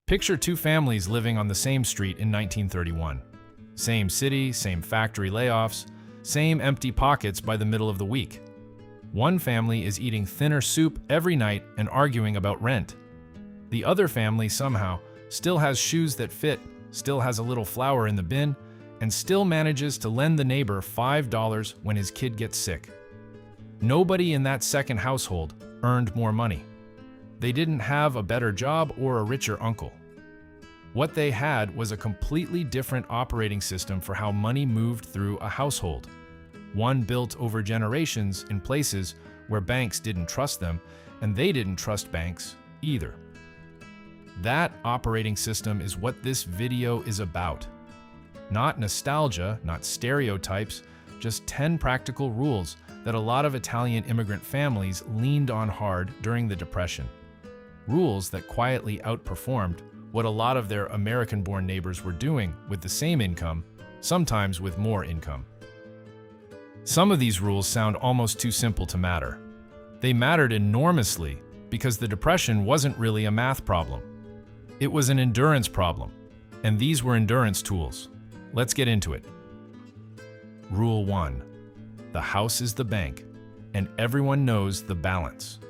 Picture two families living on the same street in 1931. Same city, same factory layoffs, same empty pockets by the middle of the week. One family is eating thinner soup every night and arguing about rent. The other family somehow still has shoes that fit, still has a little flour in the bin, and still manages to lend the neighbor $5 when his kid gets sick. Nobody in that second household earned more money. They didn't have a better job or a richer uncle. What they had was a completely different operating system for how money moved through a household. One built over generations in places where banks didn't trust them, and they didn't trust banks either. That operating system is what this video is about. Not nostalgia, not stereotypes, just 10 practical rules that a lot of Italian immigrant families leaned on hard during the Depression. Rules that quietly outperformed what a lot of their American-born neighbors were doing with the same income, sometimes with more income. Some of these rules sound almost too simple to matter. They mattered enormously because the Depression wasn't really a math problem. It was an endurance problem, and these were endurance tools. Let's get into it. Rule 1. The house is the bank, and everyone knows the balance.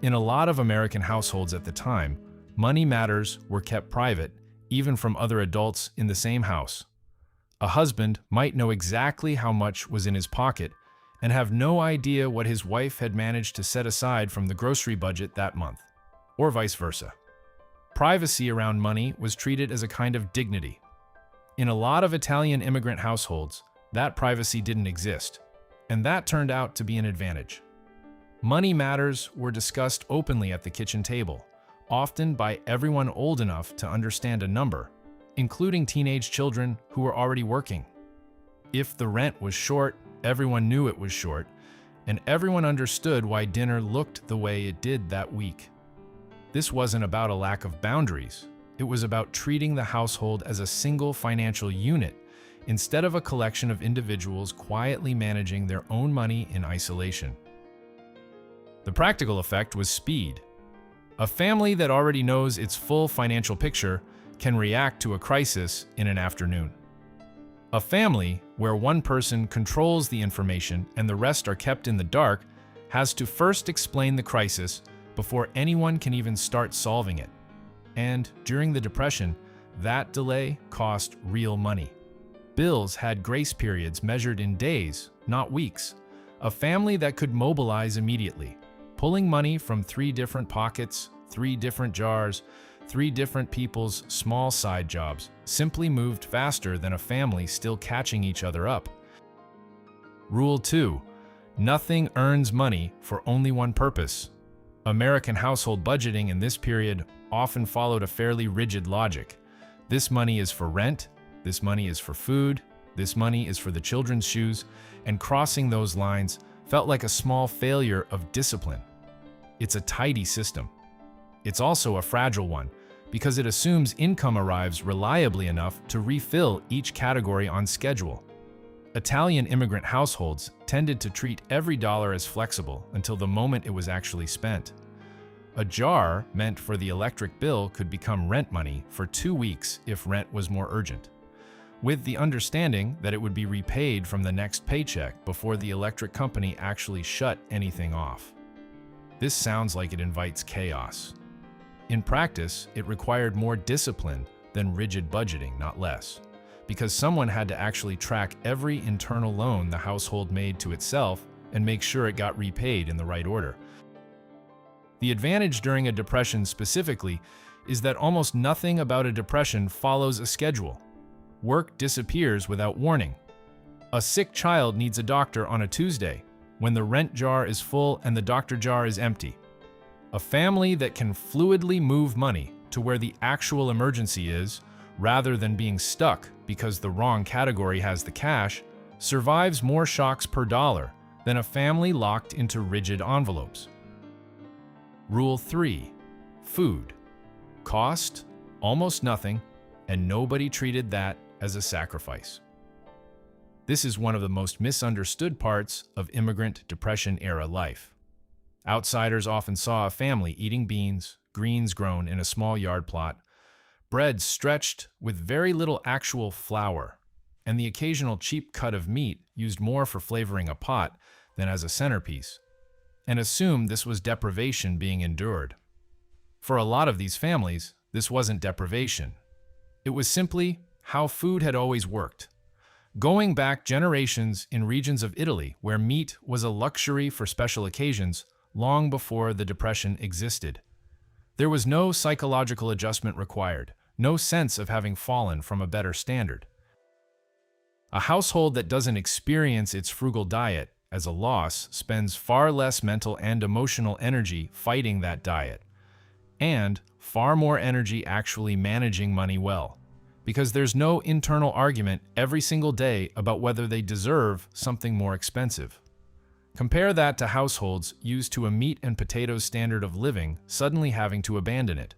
In a lot of American households at the time, money matters were kept private, even from other adults in the same house. A husband might know exactly how much was in his pocket and have no idea what his wife had managed to set aside from the grocery budget that month, or vice versa. Privacy around money was treated as a kind of dignity. In a lot of Italian immigrant households, that privacy didn't exist, and that turned out to be an advantage. Money matters were discussed openly at the kitchen table, often by everyone old enough to understand a number, including teenage children who were already working. If the rent was short, everyone knew it was short, and everyone understood why dinner looked the way it did that week. This wasn't about a lack of boundaries. It was about treating the household as a single financial unit, instead of a collection of individuals quietly managing their own money in isolation. The practical effect was speed. A family that already knows its full financial picture can react to a crisis in an afternoon. A family where one person controls the information and the rest are kept in the dark has to first explain the crisis before anyone can even start solving it. And during the Depression, that delay cost real money. Bills had grace periods measured in days, not weeks. A family that could mobilize immediately, pulling money from 3 different pockets, 3 different jars, 3 different people's small side jobs, simply moved faster than a family still catching each other up. Rule 2. Nothing earns money for only one purpose. American household budgeting in this period often followed a fairly rigid logic. This money is for rent, this money is for food, this money is for the children's shoes, and crossing those lines felt like a small failure of discipline. It's a tidy system. It's also a fragile one, because it assumes income arrives reliably enough to refill each category on schedule. Italian immigrant households tended to treat every dollar as flexible until the moment it was actually spent. A jar meant for the electric bill could become rent money for 2 weeks if rent was more urgent, with the understanding that it would be repaid from the next paycheck before the electric company actually shut anything off. This sounds like it invites chaos. In practice, it required more discipline than rigid budgeting, not less, because someone had to actually track every internal loan the household made to itself and make sure it got repaid in the right order. The advantage during a depression specifically is that almost nothing about a depression follows a schedule. Work disappears without warning. A sick child needs a doctor on a Tuesday, when the rent jar is full and the doctor jar is empty. A family that can fluidly move money to where the actual emergency is, rather than being stuck because the wrong category has the cash, survives more shocks per dollar than a family locked into rigid envelopes. Rule 3. Food. Cost almost nothing, and nobody treated that as a sacrifice. This is one of the most misunderstood parts of immigrant Depression-era life. Outsiders often saw a family eating beans, greens grown in a small yard plot, bread stretched with very little actual flour, and the occasional cheap cut of meat used more for flavoring a pot than as a centerpiece, and assumed this was deprivation being endured. For a lot of these families, this wasn't deprivation. It was simply how food had always worked. Going back generations in regions of Italy where meat was a luxury for special occasions long before the Depression existed. There was no psychological adjustment required, no sense of having fallen from a better standard. A household that doesn't experience its frugal diet as a loss spends far less mental and emotional energy fighting that diet, and far more energy actually managing money well, because there's no internal argument every single day about whether they deserve something more expensive. Compare that to households used to a meat and potatoes standard of living suddenly having to abandon it.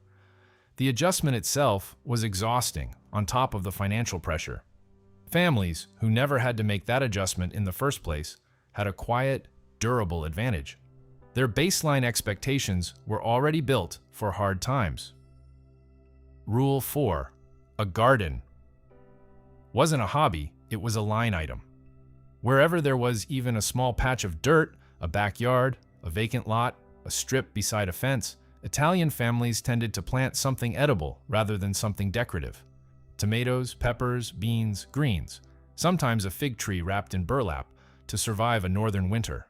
The adjustment itself was exhausting on top of the financial pressure. Families who never had to make that adjustment in the first place had a quiet, durable advantage. Their baseline expectations were already built for hard times. Rule 4. A garden wasn't a hobby, it was a line item. Wherever there was even a small patch of dirt, a backyard, a vacant lot, a strip beside a fence, Italian families tended to plant something edible rather than something decorative. Tomatoes, peppers, beans, greens, sometimes a fig tree wrapped in burlap to survive a northern winter.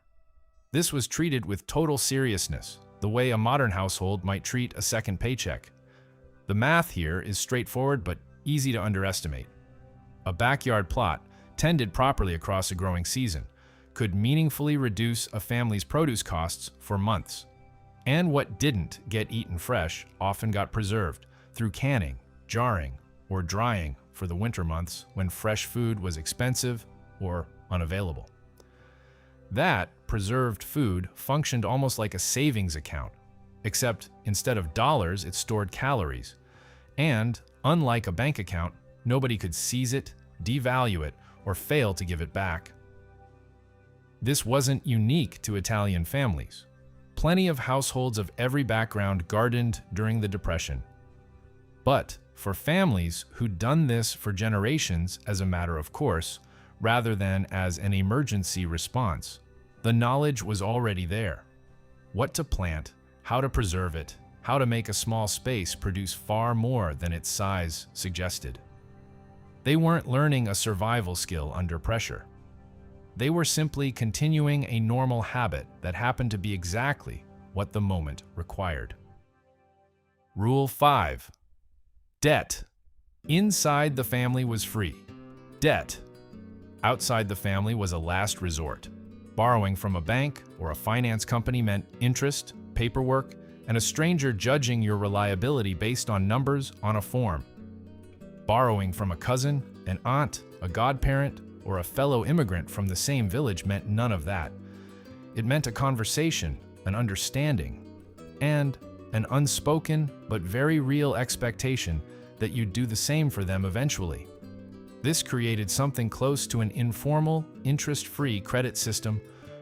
This was treated with total seriousness, the way a modern household might treat a second paycheck. The math here is straightforward but easy to underestimate. A backyard plot, tended properly across a growing season, could meaningfully reduce a family's produce costs for months. And what didn't get eaten fresh often got preserved through canning, jarring, or drying for the winter months when fresh food was expensive or unavailable. That preserved food functioned almost like a savings account, except instead of dollars, it stored calories. And, unlike a bank account, nobody could seize it, devalue it, or fail to give it back. This wasn't unique to Italian families. Plenty of households of every background gardened during the Depression. But for families who'd done this for generations as a matter of course, rather than as an emergency response, the knowledge was already there. What to plant, how to preserve it, how to make a small space produce far more than its size suggested. They weren't learning a survival skill under pressure. They were simply continuing a normal habit that happened to be exactly what the moment required. Rule 5. Debt. Inside the family was free. Debt. Outside the family was a last resort. Borrowing from a bank or a finance company meant interest, paperwork, and a stranger judging your reliability based on numbers on a form. Borrowing from a cousin, an aunt, a godparent, or a fellow immigrant from the same village meant none of that. It meant a conversation, an understanding, and an unspoken but very real expectation that you'd do the same for them eventually. This created something close to an informal, interest-free credit system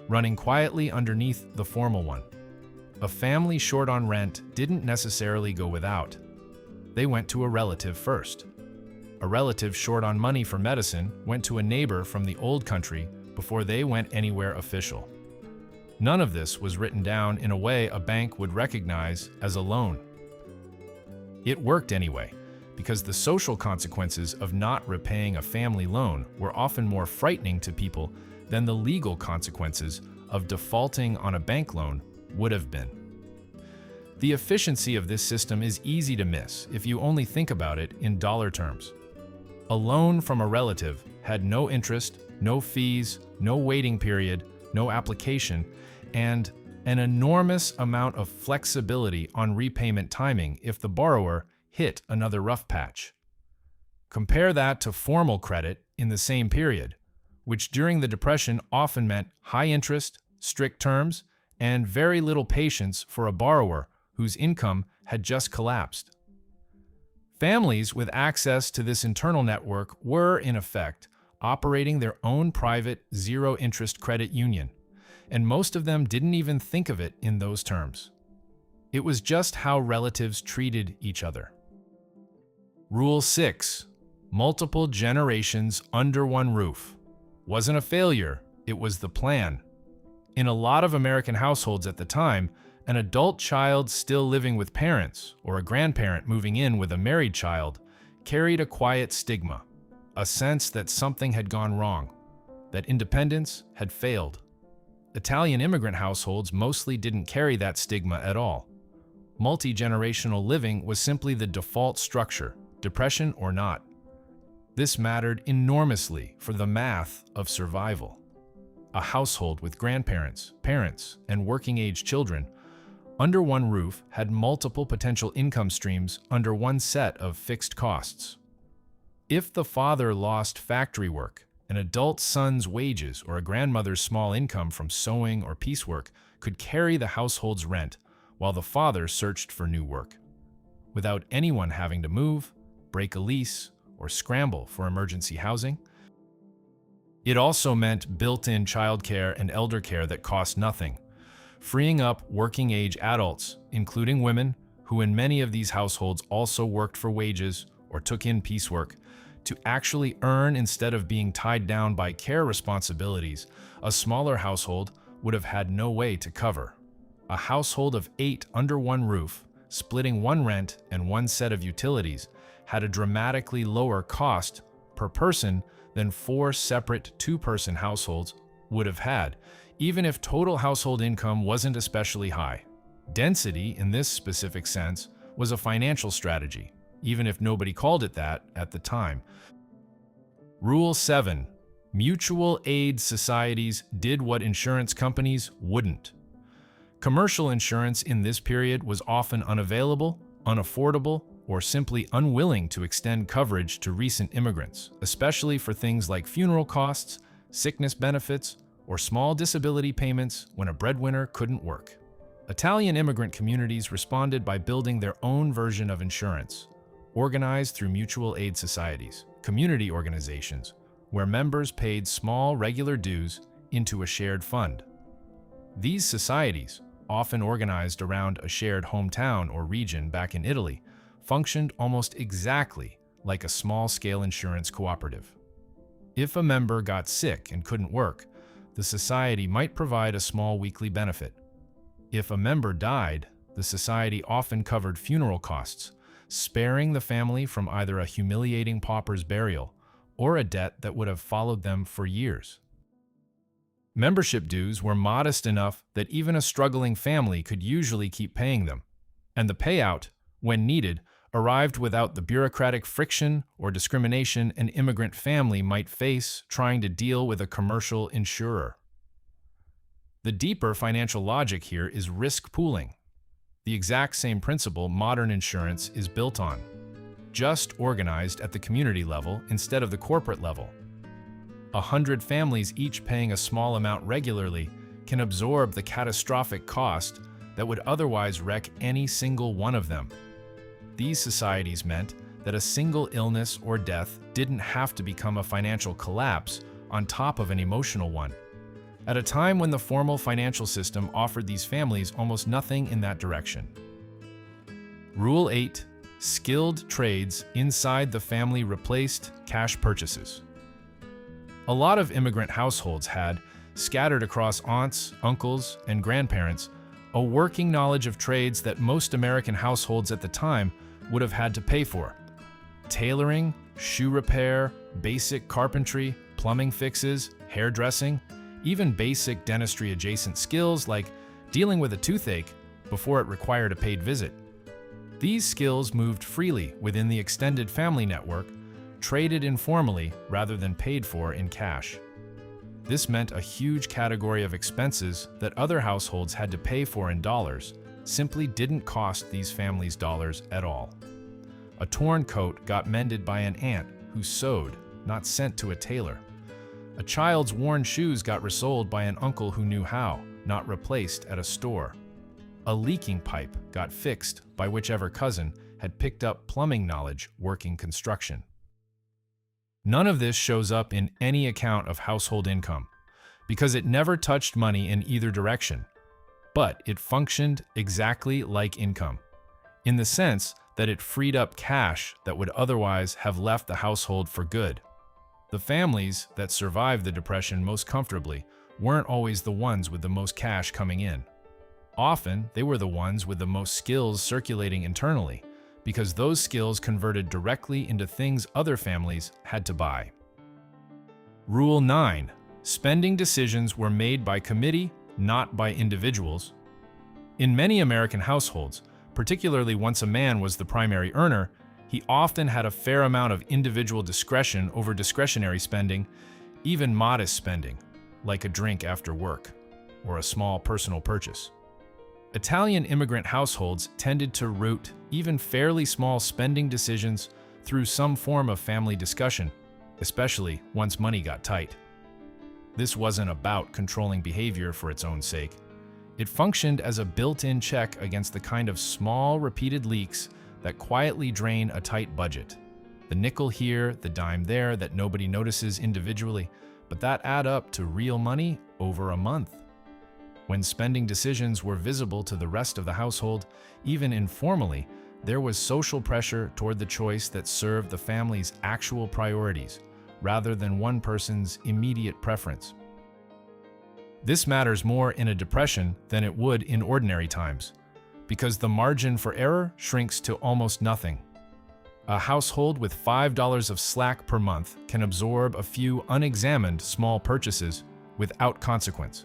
running quietly underneath the formal one. A family short on rent didn't necessarily go without. They went to a relative first. A relative short on money for medicine went to a neighbor from the old country before they went anywhere official. None of this was written down in a way a bank would recognize as a loan. It worked anyway, because the social consequences of not repaying a family loan were often more frightening to people than the legal consequences of defaulting on a bank loan would have been. The efficiency of this system is easy to miss if you only think about it in dollar terms. A loan from a relative had no interest, no fees, no waiting period, no application, and an enormous amount of flexibility on repayment timing if the borrower hit another rough patch. Compare that to formal credit in the same period, which during the Depression often meant high interest, strict terms, and very little patience for a borrower whose income had just collapsed. Families with access to this internal network were, in effect, operating their own private zero-interest credit union, and most of them didn't even think of it in those terms. It was just how relatives treated each other. Rule 6. Multiple generations under one roof. Wasn't a failure, it was the plan. In a lot of American households at the time, an adult child still living with parents or a grandparent moving in with a married child carried a quiet stigma, a sense that something had gone wrong, that independence had failed. Italian immigrant households mostly didn't carry that stigma at all. Multi-generational living was simply the default structure, depression or not. This mattered enormously for the math of survival. A household with grandparents, parents, and working-age children under one roof had multiple potential income streams under one set of fixed costs. If the father lost factory work, an adult son's wages or a grandmother's small income from sewing or piecework could carry the household's rent while the father searched for new work, without anyone having to move, break a lease, or scramble for emergency housing. It also meant built-in childcare and elder care that cost nothing, freeing up working-age adults, including women, who in many of these households also worked for wages or took in piecework, to actually earn instead of being tied down by care responsibilities a smaller household would have had no way to cover. A household of 8 under one roof, splitting one rent and one set of utilities, had a dramatically lower cost per person than 4 separate 2-person households would have had, even if total household income wasn't especially high. Density, in this specific sense, was a financial strategy, even if nobody called it that at the time. Rule 7. Mutual aid societies did what insurance companies wouldn't. Commercial insurance in this period was often unavailable, unaffordable, or simply unwilling to extend coverage to recent immigrants, especially for things like funeral costs, sickness benefits, or small disability payments when a breadwinner couldn't work. Italian immigrant communities responded by building their own version of insurance, organized through mutual aid societies, community organizations, where members paid small regular dues into a shared fund. These societies, often organized around a shared hometown or region back in Italy, functioned almost exactly like a small-scale insurance cooperative. If a member got sick and couldn't work, the society might provide a small weekly benefit. If a member died, the society often covered funeral costs, sparing the family from either a humiliating pauper's burial or a debt that would have followed them for years. Membership dues were modest enough that even a struggling family could usually keep paying them, and the payout, when needed, arrived without the bureaucratic friction or discrimination an immigrant family might face trying to deal with a commercial insurer. The deeper financial logic here is risk pooling, the exact same principle modern insurance is built on, just organized at the community level instead of the corporate level. 100 families each paying a small amount regularly can absorb the catastrophic cost that would otherwise wreck any single one of them. These societies meant that a single illness or death didn't have to become a financial collapse on top of an emotional one, at a time when the formal financial system offered these families almost nothing in that direction. Rule 8. Skilled trades inside the family replaced cash purchases. A lot of immigrant households had, scattered across aunts, uncles, and grandparents, a working knowledge of trades that most American households at the time would have had to pay for. Tailoring, shoe repair, basic carpentry, plumbing fixes, hairdressing, even basic dentistry-adjacent skills like dealing with a toothache before it required a paid visit. These skills moved freely within the extended family network, traded informally rather than paid for in cash. This meant a huge category of expenses that other households had to pay for in dollars simply didn't cost these families dollars at all. A torn coat got mended by an aunt who sewed, not sent to a tailor. A child's worn shoes got resoled by an uncle who knew how, not replaced at a store. A leaking pipe got fixed by whichever cousin had picked up plumbing knowledge working construction. None of this shows up in any account of household income, because it never touched money in either direction. But it functioned exactly like income, in the sense that it freed up cash that would otherwise have left the household for good. The families that survived the Depression most comfortably weren't always the ones with the most cash coming in. Often, they were the ones with the most skills circulating internally, because those skills converted directly into things other families had to buy. Rule 9. Spending decisions were made by committee, not by individuals. In many American households, particularly once a man was the primary earner, he often had a fair amount of individual discretion over discretionary spending, even modest spending, like a drink after work or a small personal purchase. Italian immigrant households tended to root even fairly small spending decisions through some form of family discussion, especially once money got tight. This wasn't about controlling behavior for its own sake. It functioned as a built-in check against the kind of small, repeated leaks that quietly drain a tight budget. The nickel here, the dime there that nobody notices individually, but that add up to real money over a month. When spending decisions were visible to the rest of the household, even informally, there was social pressure toward the choice that served the family's actual priorities, rather than one person's immediate preference. This matters more in a depression than it would in ordinary times, because the margin for error shrinks to almost nothing. A household with $5 of slack per month can absorb a few unexamined small purchases without consequence.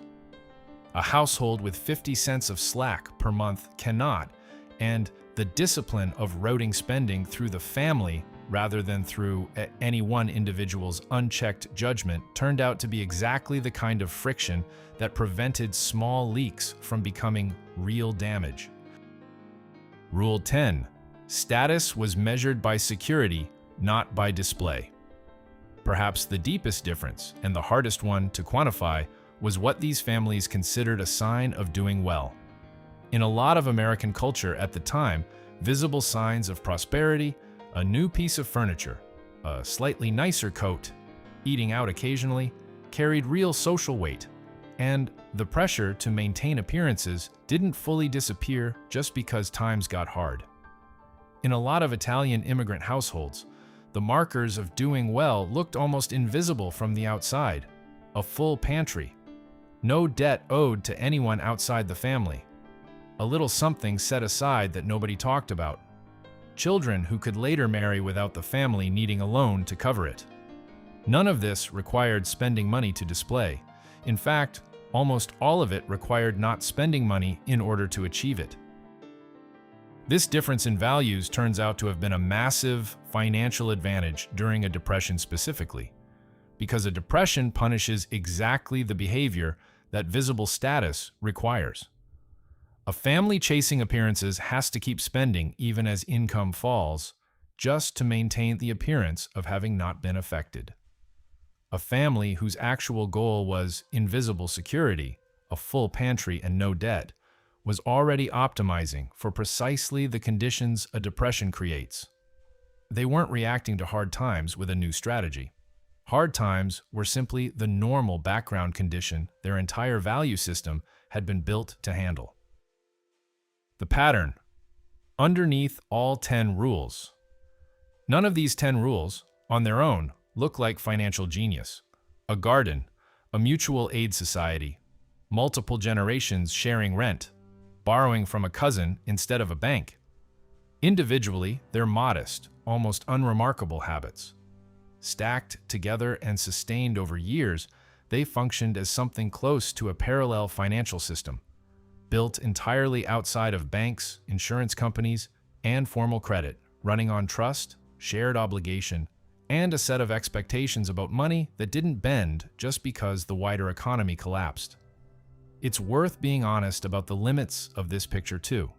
A household with 50 cents of slack per month cannot, and the discipline of routing spending through the family rather than through any one individual's unchecked judgment turned out to be exactly the kind of friction that prevented small leaks from becoming real damage. Rule 10. Status was measured by security, not by display. Perhaps the deepest difference, and the hardest one to quantify, was what these families considered a sign of doing well. In a lot of American culture at the time, visible signs of prosperity, a new piece of furniture, a slightly nicer coat, eating out occasionally, carried real social weight, and the pressure to maintain appearances didn't fully disappear just because times got hard. In a lot of Italian immigrant households, the markers of doing well looked almost invisible from the outside. A full pantry, no debt owed to anyone outside the family, a little something set aside that nobody talked about, children who could later marry without the family needing a loan to cover it. None of this required spending money to display. In fact, almost all of it required not spending money in order to achieve it. This difference in values turns out to have been a massive financial advantage during a depression specifically, because a depression punishes exactly the behavior that visible status requires. A family chasing appearances has to keep spending even as income falls, just to maintain the appearance of having not been affected. A family whose actual goal was invisible security, a full pantry and no debt, was already optimizing for precisely the conditions a depression creates. They weren't reacting to hard times with a new strategy. Hard times were simply the normal background condition their entire value system had been built to handle. The pattern. Underneath all 10 rules. None of these 10 rules, on their own, look like financial genius. A garden, a mutual aid society, multiple generations sharing rent, borrowing from a cousin instead of a bank. Individually, they're modest, almost unremarkable habits. Stacked together and sustained over years, they functioned as something close to a parallel financial system, built entirely outside of banks, insurance companies, and formal credit, running on trust, shared obligation, and a set of expectations about money that didn't bend just because the wider economy collapsed. It's worth being honest about the limits of this picture too.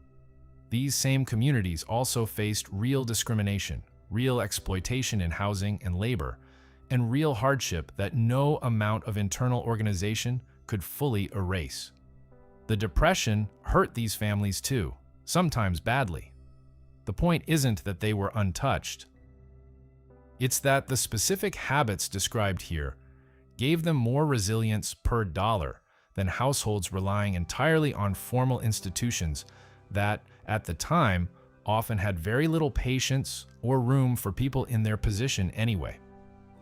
These same communities also faced real discrimination, real exploitation in housing and labor, and real hardship that no amount of internal organization could fully erase. The Depression hurt these families too, sometimes badly. The point isn't that they were untouched. It's that the specific habits described here gave them more resilience per dollar than households relying entirely on formal institutions that, at the time, often had very little patience or room for people in their position anyway.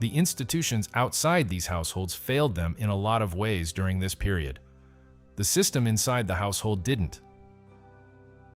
The institutions outside these households failed them in a lot of ways during this period. The system inside the household didn't.